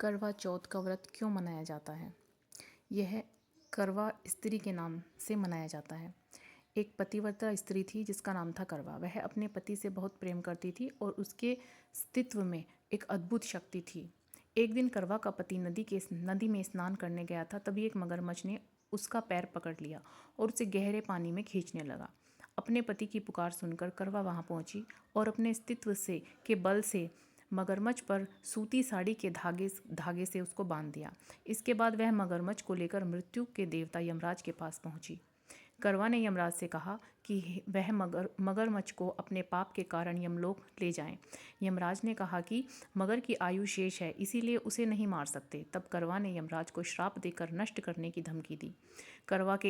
करवा चौथ का व्रत क्यों मनाया जाता है? यह करवा स्त्री के नाम से मनाया जाता है। एक पतिव्रता स्त्री थी जिसका नाम था करवा। वह अपने पति से बहुत प्रेम करती थी और उसके अस्तित्व में एक अद्भुत शक्ति थी। एक दिन करवा का पति नदी में स्नान करने गया था। तभी एक मगरमच्छ ने उसका पैर पकड़ लिया और उसे गहरे पानी में खींचने लगा। अपने पति की पुकार सुनकर करवा वहां पहुंची और अपने अस्तित्व के बल से मगरमच्छ पर सूती साड़ी के धागे से उसको बांध दिया। इसके बाद वह मगरमच्छ को लेकर मृत्यु के देवता यमराज के पास पहुंची। करवा ने यमराज से कहा कि वह मगरमच्छ को अपने पाप के कारण यमलोक ले जाएं। यमराज ने कहा कि मगर की आयु शेष है, इसीलिए उसे नहीं मार सकते। तब करवा ने यमराज को श्राप देकर नष्ट करने की धमकी दी। करवा के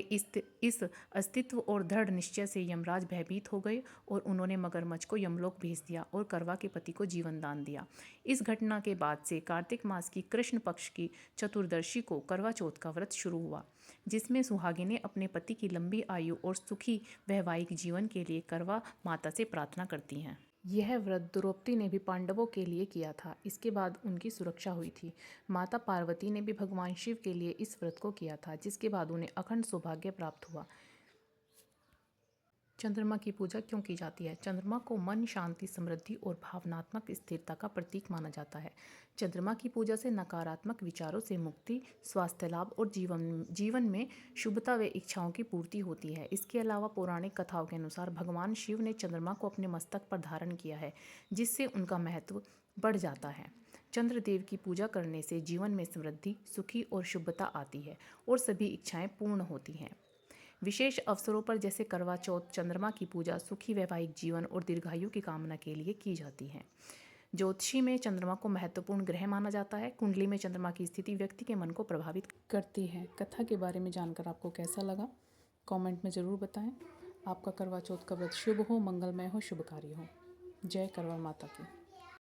इस अस्तित्व और दृढ़ निश्चय से यमराज भयभीत हो गए और उन्होंने मगरमच्छ को यमलोक भेज दिया और करवा के पति को जीवन दान दिया। इस घटना के बाद से कार्तिक मास की कृष्ण पक्ष की चतुर्दशी को करवा चौथ का व्रत शुरू हुआ, जिसमें सुहागिनें अपने पति की लंबी आयु और सुखी वैवाहिक जीवन के लिए करवा माता से प्रार्थना करती हैं। यह व्रत द्रौपदी ने भी पांडवों के लिए किया था। इसके बाद उनकी सुरक्षा हुई थी। माता पार्वती ने भी भगवान शिव के लिए इस व्रत को किया था, जिसके बाद उन्हें अखंड सौभाग्य प्राप्त हुआ। चंद्रमा की पूजा क्यों की जाती है? चंद्रमा को मन, शांति, समृद्धि और भावनात्मक स्थिरता का प्रतीक माना जाता है। चंद्रमा की पूजा से नकारात्मक विचारों से मुक्ति, स्वास्थ्य लाभ और जीवन में शुभता व इच्छाओं की पूर्ति होती है। इसके अलावा पौराणिक कथाओं के अनुसार भगवान शिव ने चंद्रमा को अपने मस्तक पर धारण किया है, जिससे उनका महत्व बढ़ जाता है। चंद्रदेव की पूजा करने से जीवन में समृद्धि, सुखी और शुभता आती है और सभी इच्छाएं पूर्ण होती हैं। विशेष अवसरों पर जैसे करवा चौथ, चंद्रमा की पूजा सुखी वैवाहिक जीवन और दीर्घायु की कामना के लिए की जाती है। ज्योतिषी में चंद्रमा को महत्वपूर्ण ग्रह माना जाता है। कुंडली में चंद्रमा की स्थिति व्यक्ति के मन को प्रभावित करती है। कथा के बारे में जानकर आपको कैसा लगा, कमेंट में ज़रूर बताएं। आपका करवा चौथ का व्रत शुभ हो, मंगलमय हो, शुभकारी हो। जय करवा माता की।